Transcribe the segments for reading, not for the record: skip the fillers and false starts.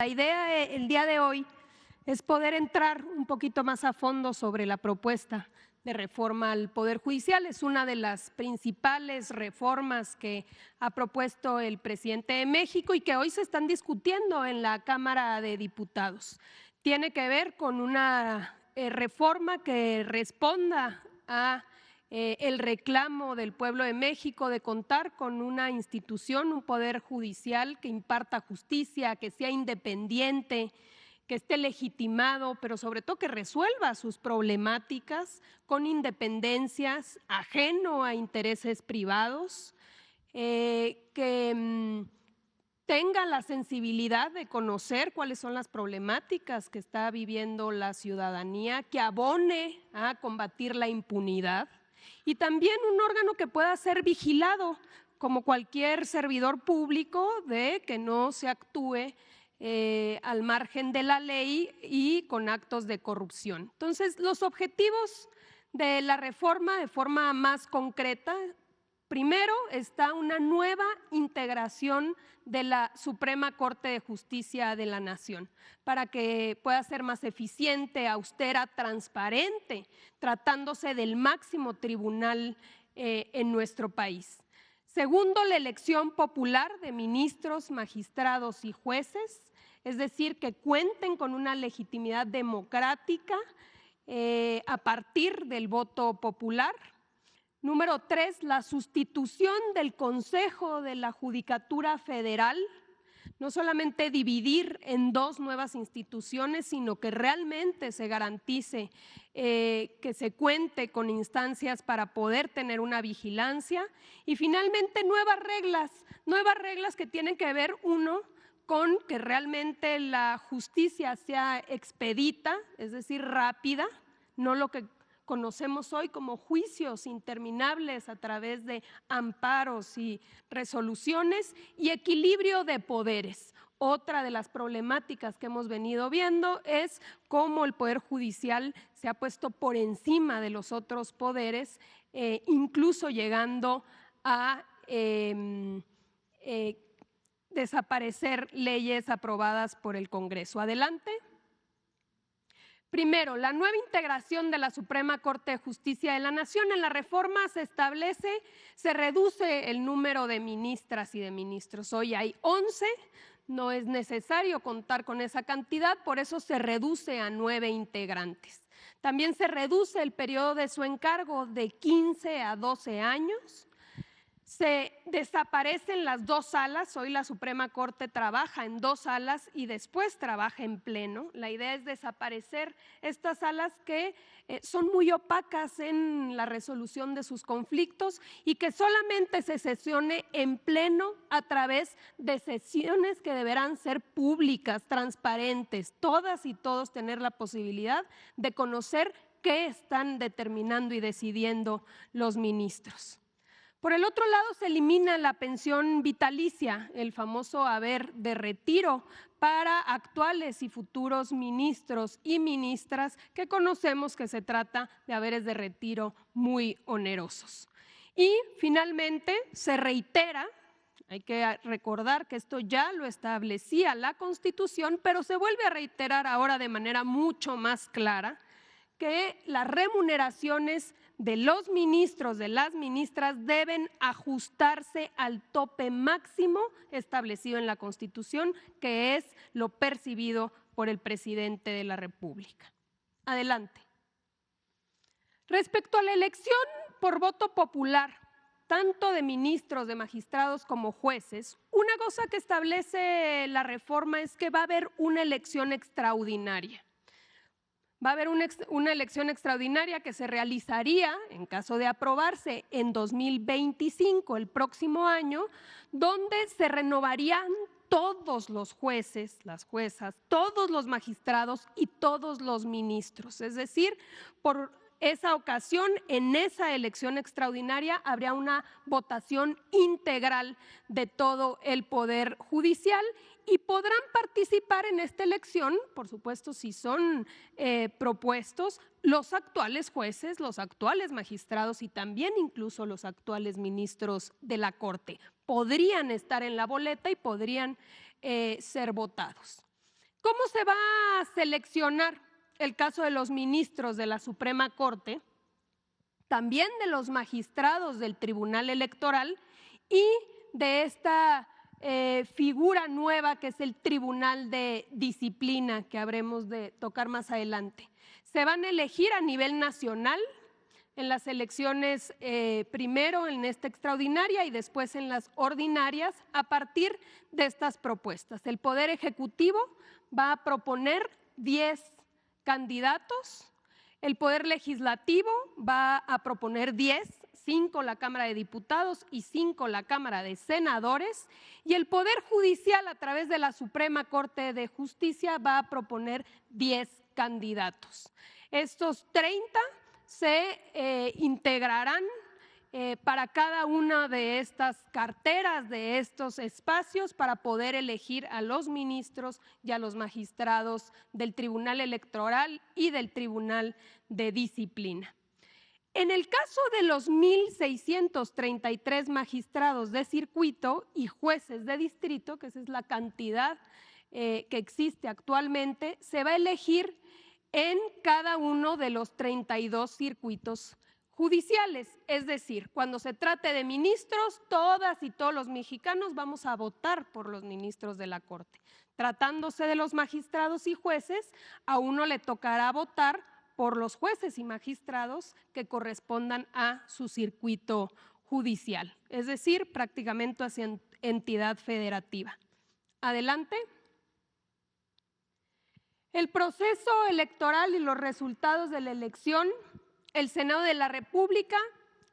La idea el día de hoy es poder entrar un poquito más a fondo sobre la propuesta de reforma al Poder Judicial. Es una de las principales reformas que ha propuesto el presidente de México y que hoy se están discutiendo en la Cámara de Diputados. Tiene que ver con una reforma que responda a el reclamo del pueblo de México de contar con una institución, un poder judicial que imparta justicia, que sea independiente, que esté legitimado, pero sobre todo que resuelva sus problemáticas con independencias, ajeno a intereses privados, que tenga la sensibilidad de conocer cuáles son las problemáticas que está viviendo la ciudadanía, que abone a combatir la impunidad. Y también un órgano que pueda ser vigilado, como cualquier servidor público, de que no se actúe al margen de la ley y con actos de corrupción. Entonces, los objetivos de la reforma de forma más concreta: primero, está una nueva integración de la Suprema Corte de Justicia de la Nación para que pueda ser más eficiente, austera, transparente, tratándose del máximo tribunal en nuestro país. Segundo, la elección popular de ministros, magistrados y jueces, es decir, que cuenten con una legitimidad democrática a partir del voto popular. Número 3, la sustitución del Consejo de la Judicatura Federal, no solamente dividir en dos nuevas instituciones, sino que realmente se garantice que se cuente con instancias para poder tener una vigilancia. Y finalmente, nuevas reglas que tienen que ver, uno, con que realmente la justicia sea expedita, es decir, rápida, no lo que conocemos hoy como juicios interminables a través de amparos y resoluciones, y equilibrio de poderes. Otra de las problemáticas que hemos venido viendo es cómo el Poder Judicial se ha puesto por encima de los otros poderes, incluso llegando a desaparecer leyes aprobadas por el Congreso. Adelante. Primero, la nueva integración de la Suprema Corte de Justicia de la Nación. En la reforma se reduce el número de ministras y de ministros. Hoy hay 11, no es necesario contar con esa cantidad, por eso se reduce a 9 integrantes. También se reduce el periodo de su encargo de 15 a 12 años. Se desaparecen las dos salas. Hoy la Suprema Corte trabaja en dos salas y después trabaja en pleno. La idea es desaparecer estas salas que son muy opacas en la resolución de sus conflictos y que solamente se sesione en pleno a través de sesiones que deberán ser públicas, transparentes, todas y todos tener la posibilidad de conocer qué están determinando y decidiendo los ministros. Por el otro lado, se elimina la pensión vitalicia, el famoso haber de retiro para actuales y futuros ministros y ministras, que conocemos que se trata de haberes de retiro muy onerosos. Y finalmente se reitera, hay que recordar que esto ya lo establecía la Constitución, pero se vuelve a reiterar ahora de manera mucho más clara, que las remuneraciones de los ministros, de las ministras, deben ajustarse al tope máximo establecido en la Constitución, que es lo percibido por el presidente de la República. Adelante. Respecto a la elección por voto popular, tanto de ministros, de magistrados como jueces, una cosa que establece la reforma es que va a haber una elección extraordinaria. Va a haber una elección extraordinaria que se realizaría, en caso de aprobarse, en 2025, el próximo año, donde se renovarían todos los jueces, las juezas, todos los magistrados y todos los ministros. Es decir, por esa ocasión, en esa elección extraordinaria, habría una votación integral de todo el Poder Judicial y podrán participar en esta elección, por supuesto, si son propuestos, los actuales jueces, los actuales magistrados y también incluso los actuales ministros de la Corte. Podrían estar en la boleta y podrían ser votados. ¿Cómo se va a seleccionar el caso de los ministros de la Suprema Corte, también de los magistrados del Tribunal Electoral y de esta figura nueva que es el Tribunal de Disciplina, que habremos de tocar más adelante? Se van a elegir a nivel nacional en las elecciones, primero en esta extraordinaria y después en las ordinarias, a partir de estas propuestas. El Poder Ejecutivo va a proponer 10 candidatos, el Poder Legislativo va a proponer 10, 5 la Cámara de Diputados y 5 la Cámara de Senadores, y el Poder Judicial, a través de la Suprema Corte de Justicia, va a proponer 10 candidatos. Estos 30 se integrarán para cada una de estas carteras, de estos espacios, para poder elegir a los ministros y a los magistrados del Tribunal Electoral y del Tribunal de Disciplina. En el caso de los 1.633 magistrados de circuito y jueces de distrito, que esa es la cantidad que existe actualmente, se va a elegir en cada uno de los 32 circuitos judiciales. Es decir, cuando se trate de ministros, todas y todos los mexicanos vamos a votar por los ministros de la Corte. Tratándose de los magistrados y jueces, a uno le tocará votar por los jueces y magistrados que correspondan a su circuito judicial, es decir, prácticamente hacia entidad federativa. Adelante. El proceso electoral y los resultados de la elección, el Senado de la República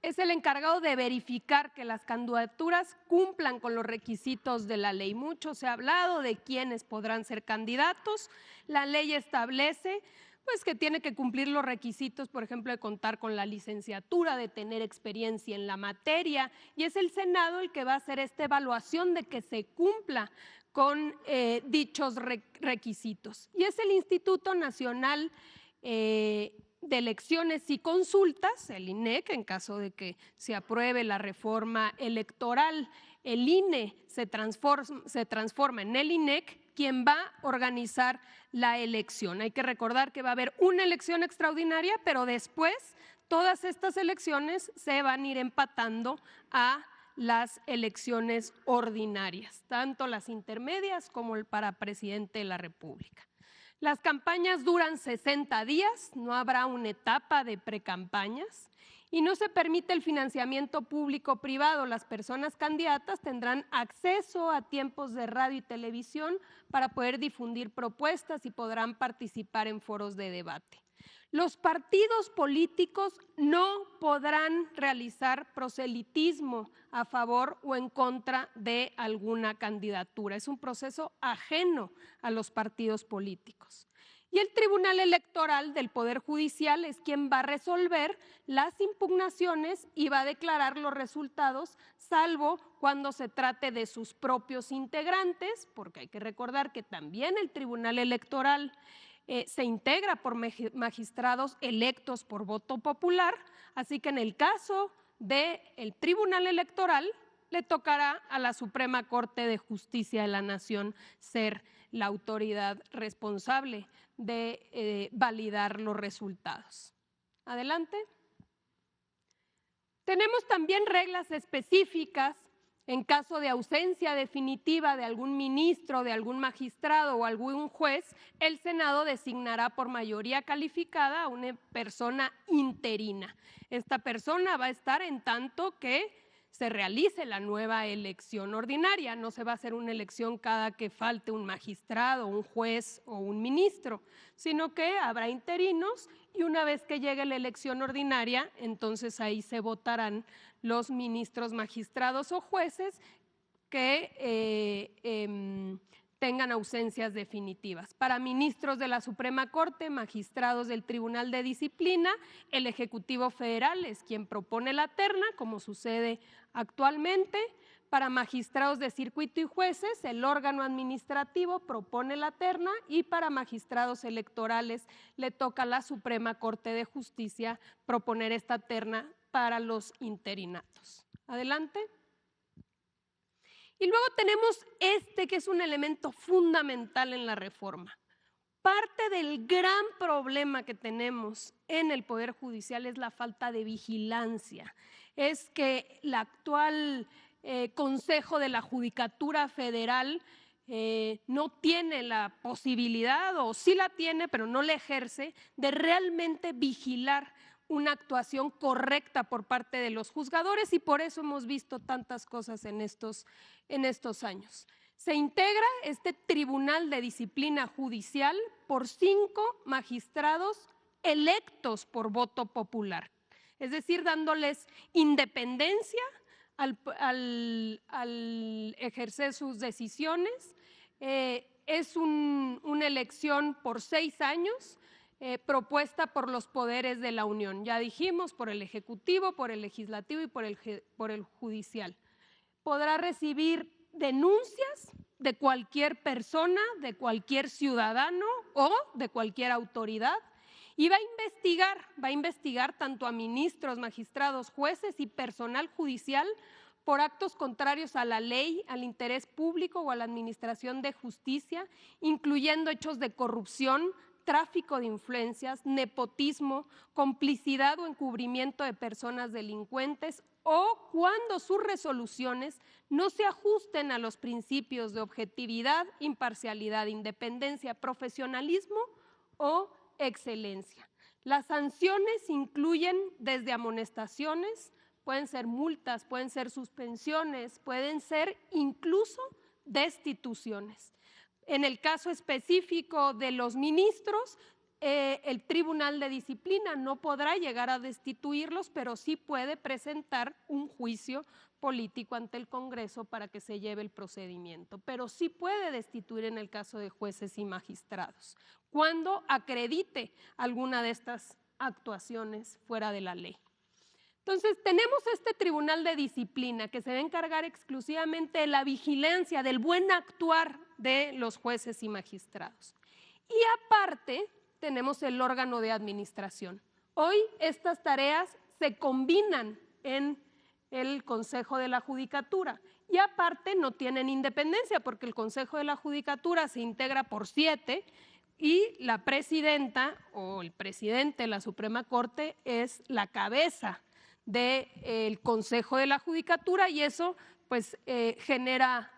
es el encargado de verificar que las candidaturas cumplan con los requisitos de la ley. Mucho se ha hablado de quiénes podrán ser candidatos. La ley establece que tiene que cumplir los requisitos, por ejemplo, de contar con la licenciatura, de tener experiencia en la materia, y es el Senado el que va a hacer esta evaluación de que se cumpla con dichos requisitos. Y es el Instituto Nacional de Elecciones y Consultas, el INEC, en caso de que se apruebe la reforma electoral, el INE se transforma en el INEC, quien va a organizar la elección. Hay que recordar que va a haber una elección extraordinaria, pero después todas estas elecciones se van a ir empatando a las elecciones ordinarias, tanto las intermedias como el para presidente de la República. Las campañas duran 60 días, no habrá una etapa de precampañas y no se permite el financiamiento público-privado. Las personas candidatas tendrán acceso a tiempos de radio y televisión para poder difundir propuestas y podrán participar en foros de debate. Los partidos políticos no podrán realizar proselitismo a favor o en contra de alguna candidatura. Es un proceso ajeno a los partidos políticos. Y el Tribunal Electoral del Poder Judicial es quien va a resolver las impugnaciones y va a declarar los resultados, salvo cuando se trate de sus propios integrantes, porque hay que recordar que también el Tribunal Electoral se integra por magistrados electos por voto popular, así que en el caso del Tribunal Electoral le tocará a la Suprema Corte de Justicia de la Nación ser la autoridad responsable de validar los resultados. Adelante. Tenemos también reglas específicas en caso de ausencia definitiva de algún ministro, de algún magistrado o algún juez. El Senado designará por mayoría calificada a una persona interina. Esta persona va a estar en tanto que se realice la nueva elección ordinaria. No se va a hacer una elección cada que falte un magistrado, un juez o un ministro, sino que habrá interinos y una vez que llegue la elección ordinaria, entonces ahí se votarán los ministros, magistrados o jueces que tengan ausencias definitivas. Para ministros de la Suprema Corte, magistrados del Tribunal de Disciplina, el Ejecutivo Federal es quien propone la terna, como sucede actualmente. Para magistrados de circuito y jueces, el órgano administrativo propone la terna y para magistrados electorales le toca a la Suprema Corte de Justicia proponer esta terna para los interinatos. Adelante. Y luego tenemos que es un elemento fundamental en la reforma. Parte del gran problema que tenemos en el Poder Judicial es la falta de vigilancia. Es que el actual Consejo de la Judicatura Federal no tiene la posibilidad, o sí la tiene, pero no la ejerce, de realmente vigilar una actuación correcta por parte de los juzgadores, y por eso hemos visto tantas cosas en estos años. Se integra este Tribunal de Disciplina Judicial por 5 magistrados electos por voto popular, es decir, dándoles independencia al ejercer sus decisiones. Es una elección por 6 años, propuesta por los poderes de la Unión. Ya dijimos, por el Ejecutivo, por el Legislativo y por el Judicial. Podrá recibir denuncias de cualquier persona, de cualquier ciudadano o de cualquier autoridad, y va a investigar tanto a ministros, magistrados, jueces y personal judicial por actos contrarios a la ley, al interés público o a la administración de justicia, incluyendo hechos de corrupción, tráfico de influencias, nepotismo, complicidad o encubrimiento de personas delincuentes, o cuando sus resoluciones no se ajusten a los principios de objetividad, imparcialidad, independencia, profesionalismo o excelencia. Las sanciones incluyen desde amonestaciones, pueden ser multas, pueden ser suspensiones, pueden ser incluso destituciones. En el caso específico de los ministros, el Tribunal de Disciplina no podrá llegar a destituirlos, pero sí puede presentar un juicio político ante el Congreso para que se lleve el procedimiento, pero sí puede destituir en el caso de jueces y magistrados, cuando acredite alguna de estas actuaciones fuera de la ley. Entonces, tenemos este Tribunal de Disciplina que se va a encargar exclusivamente de la vigilancia, del buen actuar de los jueces y magistrados. Y aparte, tenemos el órgano de administración. Hoy estas tareas se combinan en el Consejo de la Judicatura y aparte no tienen independencia porque el Consejo de la Judicatura se integra por 7 y la presidenta o el presidente de la Suprema Corte es la cabeza del Consejo de la Judicatura, y eso pues genera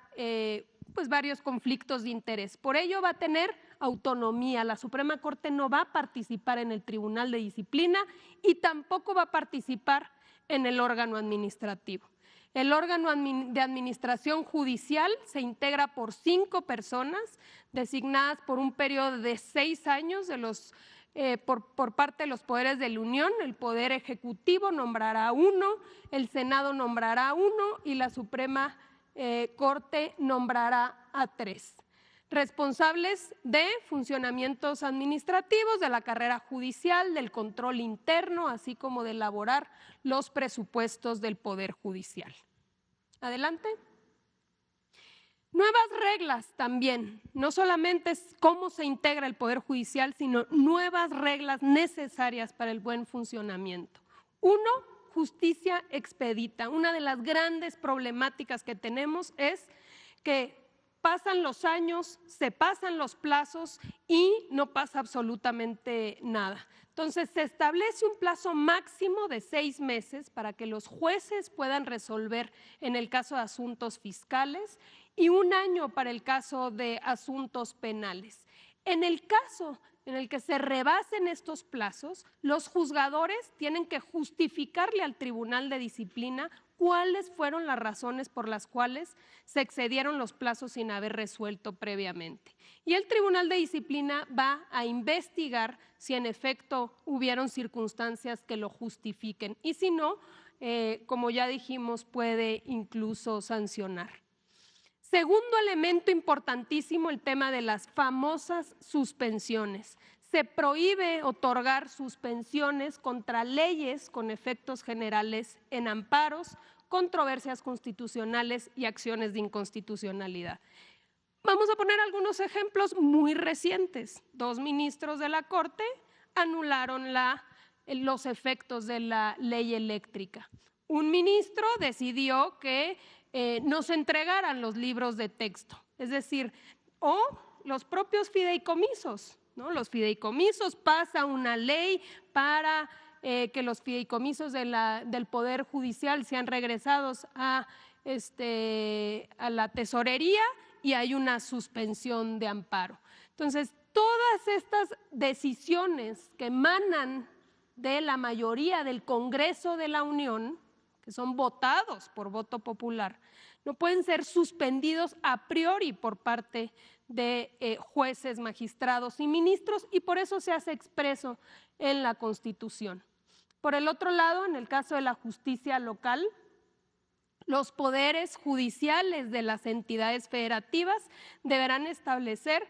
pues varios conflictos de interés. Por ello va a tener autonomía. La Suprema Corte no va a participar en el Tribunal de Disciplina y tampoco va a participar en el órgano administrativo. El órgano de administración judicial se integra por 5 personas designadas por un periodo de 6 años por parte de los poderes de la Unión. El Poder Ejecutivo nombrará 1, el Senado nombrará 1 y la Suprema Corte nombrará a 3. Responsables de funcionamientos administrativos, de la carrera judicial, del control interno, así como de elaborar los presupuestos del Poder Judicial. Adelante. Nuevas reglas también, no solamente es cómo se integra el Poder Judicial, sino nuevas reglas necesarias para el buen funcionamiento. 1, justicia expedita. Una de las grandes problemáticas que tenemos es que pasan los años, se pasan los plazos y no pasa absolutamente nada. Entonces, se establece un plazo máximo de 6 meses para que los jueces puedan resolver en el caso de asuntos fiscales y 1 año para el caso de asuntos penales. En el caso en el que se rebasen estos plazos, los juzgadores tienen que justificarle al Tribunal de Disciplina cuáles fueron las razones por las cuales se excedieron los plazos sin haber resuelto previamente. Y el Tribunal de Disciplina va a investigar si en efecto hubieron circunstancias que lo justifiquen y si no, como ya dijimos, puede incluso sancionar. Segundo elemento importantísimo, el tema de las famosas suspensiones. Se prohíbe otorgar suspensiones contra leyes con efectos generales en amparos, controversias constitucionales y acciones de inconstitucionalidad. Vamos a poner algunos ejemplos muy recientes. 2 ministros de la Corte anularon los efectos de la ley eléctrica. Un ministro decidió que nos entregaran los libros de texto. Es decir, o los propios fideicomisos, ¿no? Los fideicomisos, pasa una ley para que los fideicomisos del Poder Judicial sean regresados a la tesorería y hay una suspensión de amparo. Entonces, todas estas decisiones que emanan de la mayoría del Congreso de la Unión, que son votados por voto popular, no pueden ser suspendidos a priori por parte de jueces, magistrados y ministros, y por eso se hace expreso en la Constitución. Por el otro lado, en el caso de la justicia local, los poderes judiciales de las entidades federativas deberán establecer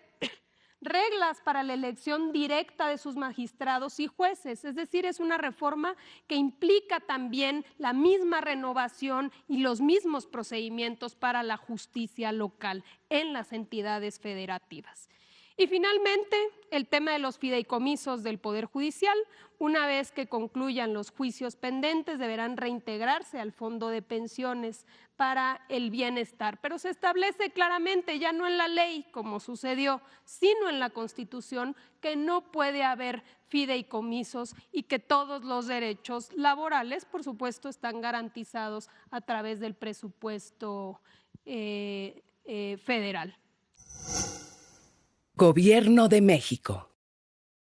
reglas para la elección directa de sus magistrados y jueces. Es decir, es una reforma que implica también la misma renovación y los mismos procedimientos para la justicia local en las entidades federativas. Y finalmente, el tema de los fideicomisos del Poder Judicial. Una vez que concluyan los juicios pendentes, deberán reintegrarse al Fondo de Pensiones para el Bienestar. Pero se establece claramente, ya no en la ley, como sucedió, sino en la Constitución, que no puede haber fideicomisos y que todos los derechos laborales, por supuesto, están garantizados a través del presupuesto federal. Gobierno de México.